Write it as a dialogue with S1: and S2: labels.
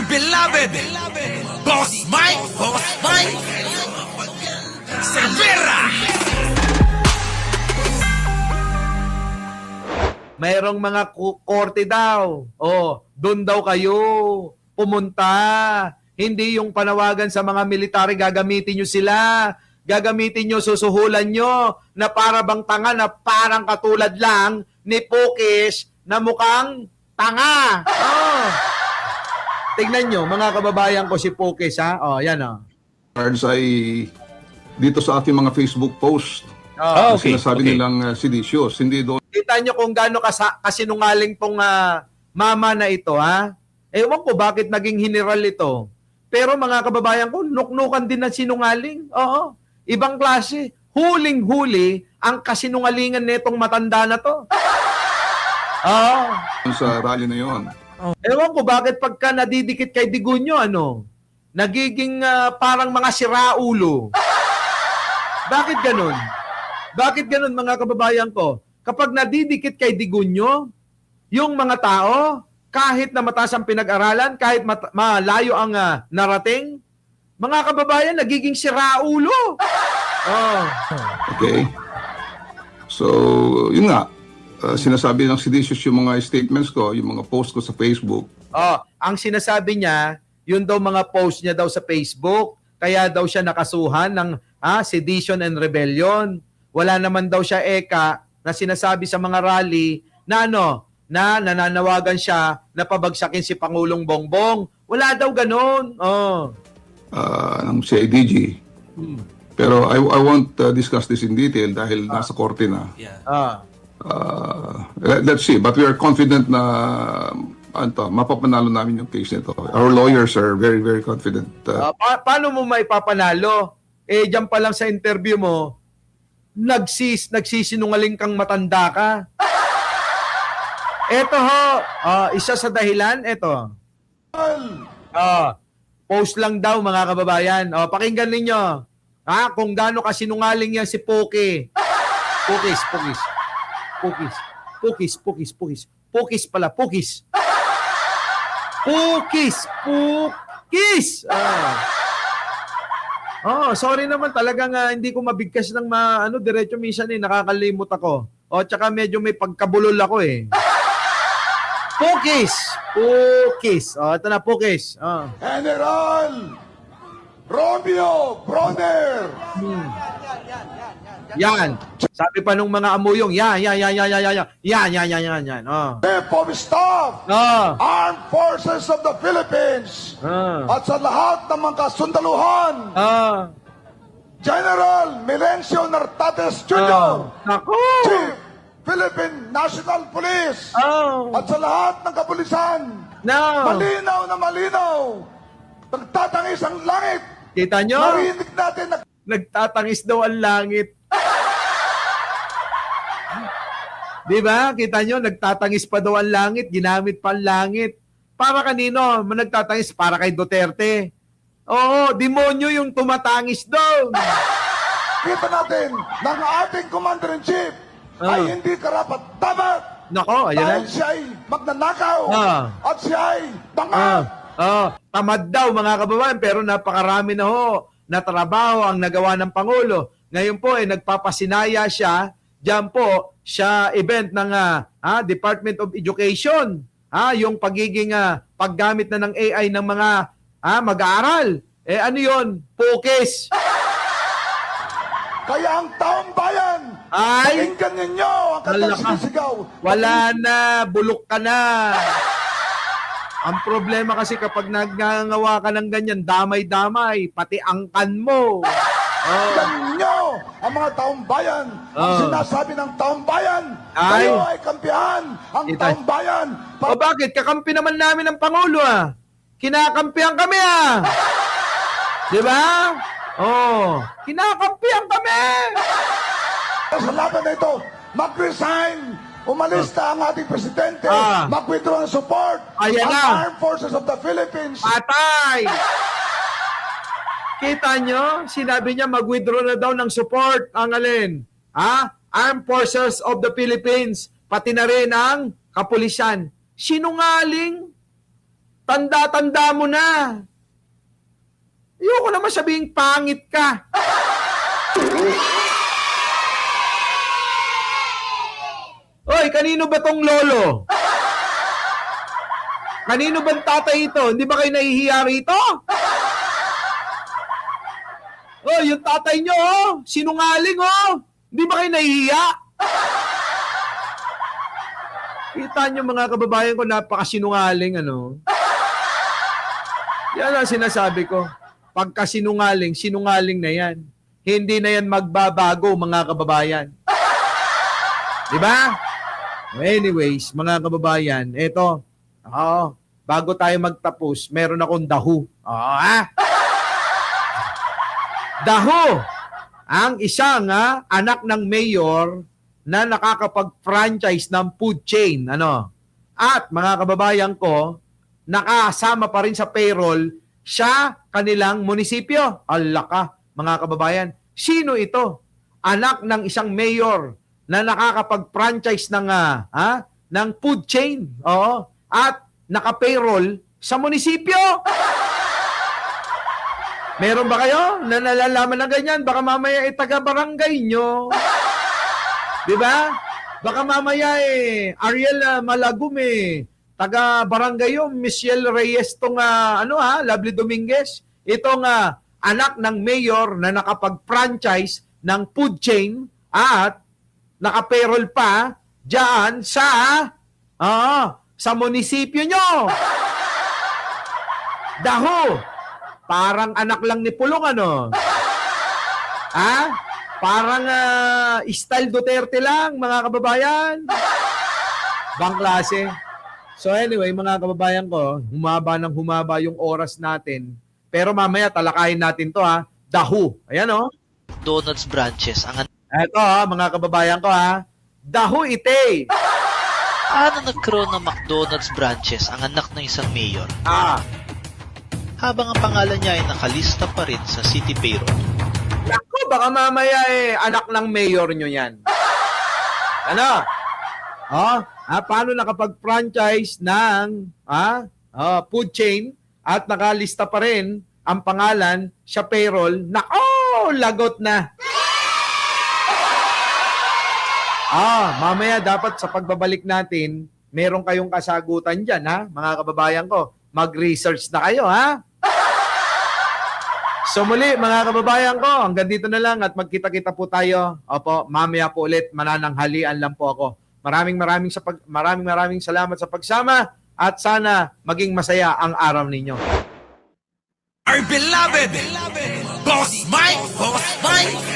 S1: beloved Boss Mike Cervera.
S2: Mayroong mga korte daw. O, doon daw kayo pumunta. Hindi yung panawagan sa mga military, gagamitin nyo sila. Gagamitin nyo, susuhulan nyo na para bang tanga na parang katulad lang ni Pukis na mukhang tanga. Oh. Tignan nyo, mga kababayan ko si Pukis, ha? O, yan o.
S3: Cards ay dito sa ating mga Facebook post.
S2: Oh.
S3: Okay. Sinasabi nilang seditious. Hindi doon.
S2: Kita nyo kung gaano kasinungaling tong mama na ito, ha? Ewan ko bakit naging general ito. Pero mga kababayan ko, nuknukan din ng sinungaling. Oo. Ibang klase. Huling-huli ang kasinungalingan netong matanda na to. Oo.
S3: Sa rally na yon.
S2: Ewan ko bakit pagka nadidikit kay Digunyo, nagiging parang mga siraulo. Bakit ganun? Bakit ganun mga kababayan ko? Kapag nadidikit kay Digunyo, yung mga tao, kahit na mataas ang pinag-aralan, kahit malayo ang narating, mga kababayan, nagiging siraulo. Oh.
S3: Okay. So, yun nga. Sinasabi ng seditious yung mga statements ko, yung mga post ko sa Facebook.
S2: Oh, ang sinasabi niya, yun daw mga post niya daw sa Facebook, kaya daw siya nakasuhan ng sedition and rebellion. Wala naman daw siya na sinasabi sa mga rally na na nananawagan siya na pabagsakin si Pangulong Bongbong. Wala daw ganun. Oh.
S3: Ng CIDG. Pero I won't discuss this in detail dahil nasa korte na.
S2: Yeah.
S3: Let's see. But we are confident na mapapanalo namin yung case nito. Our lawyers are very, very confident.
S2: Paano mo maipapanalo? Diyan pa lang sa interview mo, nagsisinungaling kang matanda ka. Ito ho, isa sa dahilan, ito. Post lang daw mga kababayan. Pakinggan ninyo. Kung gaano kasinungaling yan si Puki. Pukis. Sorry naman talagang hindi ko mabigkas ng diretso minsan nakakalimot ako. Tsaka medyo may pagkabulol ako eh. Pukis. Ito na Pukis.
S4: General Romeo Bronner.
S2: Yan. Sabi pa nung mga amuyong, yan.
S4: Chief of Staff, Armed Forces of the Philippines, at sa lahat ng mga kasundaluhan, General Milencio Nartates Jr.,
S2: Naku!
S4: Chief Philippine National Police, at sa lahat ng kapulisan, malinaw na malinaw, nagtatangis ang langit.
S2: Kita nyo?
S4: Narinig natin na
S2: Nagtatangis daw ang langit. Di ba? Kita nyo, nagtatangis pa daw ang langit, ginamit pa ang langit. Para kanino? Nagtatangis para kay Duterte. Oo, demonyo yung tumatangis daw.
S4: kita natin ng ating Commander-in-Chief ay hindi karapat-dapat.
S2: Nako, ayan
S4: dahil
S2: na.
S4: siya ay magnanakaw at siya ay bangag.
S2: Tamad daw mga kababayan, pero napakarami na na trabaho ang nagawa ng Pangulo. Ngayon po nagpapasinaya siya, diyan po siya event ng Department of Education. Yung pagiging paggamit na ng AI ng mga mag-aaral. Ano yun? Pukis.
S4: Kaya ang taong bayan, pakinggan ninyo ang kanyang sinisigaw.
S2: Wala na, bulok ka na. Ang problema kasi kapag nagngangawa ka ng ganyan, damay-damay, pati angkan mo.
S4: Pakinggan ninyo ang mga taong bayan. Ang sinasabi ng taong bayan, kayo ay kampihan ang taong bayan.
S2: Bakit? Kakampi naman namin ng Pangulo Kinakampihan kami Di ba? Kinakampihan kami.
S4: Sa laban na ito, mag-resign. Umalis na ang ating presidente. Mag-withdraw ng support.
S2: Ayan
S4: ang
S2: na.
S4: Armed Forces of the Philippines.
S2: Patay! Kita nyo? Sinabi niya mag-withdraw na daw ng support. Ang alin? Armed Forces of the Philippines. Pati na rin ang kapulisan. Sinungaling. Tanda-tanda mo na. Ayoko naman sabihing pangit ka. Oy, kanino ba tong lolo? Kanino bang tatay ito? Hindi ba kayo nahihiya rito? Oy, yung tatay nyo, oh, sinungaling, oh. Hindi ba kayo nahihiya? Kita nyo mga kababayan ko, napakasinungaling, ano? Yan ang sinasabi ko. Pagka sinungaling, sinungaling na yan. Hindi na yan magbabago, mga kababayan. Diba? Anyways, mga kababayan, eto, bago tayo magtapos, meron akong dahu. Dahu, ang isang anak ng mayor na nakakapag-franchise ng food chain. Ano? At mga kababayan ko, nakasama pa rin sa payroll siya kanilang munisipyo. Allah ka, mga kababayan. Sino ito? Anak ng isang mayor na nakakapag-franchise ng food chain. Oo. At naka-payroll sa munisipyo. Meron ba kayo na nalalaman na ganyan? Baka mamaya taga-barangay nyo. Diba? Baka mamaya Ariel Malagum taga-barangay yung Michelle Reyes tong Lovely Dominguez. Itong anak ng mayor na nakapag-franchise ng food chain at naka-payroll pa diyan sa munisipyo nyo. Daho. Parang anak lang ni Pulong, ano? Parang style Duterte lang, mga kababayan. Bang klase. So anyway, mga kababayan ko, humaba yung oras natin. Pero mamaya talakayin natin to Dahu. Ayan
S5: McDonald's branches ang
S2: Eto mga kababayan ko Dahu ite.
S5: Paano nagkaroon ng McDonald's branches ang anak ng isang mayor? Habang ang pangalan niya ay nakalista pa rin sa city payroll.
S2: Naku, baka mamaya anak ng mayor nyo yan. Ano? Paano nakapag-franchise ng food chain at nakalista pa rin ang pangalan sa payroll? Nako, lagot na. Mamaya dapat sa pagbabalik natin, meron kayong kasagutan dyan, mga kababayan ko. Mag-research na kayo, So muli, mga kababayan ko, hanggang dito na lang at magkita-kita po tayo. Opo, mamaya po ulit, manananghalian lang po ako. Maraming salamat sa pagsama at sana maging masaya ang araw ninyo.
S1: Our beloved Boss Mike!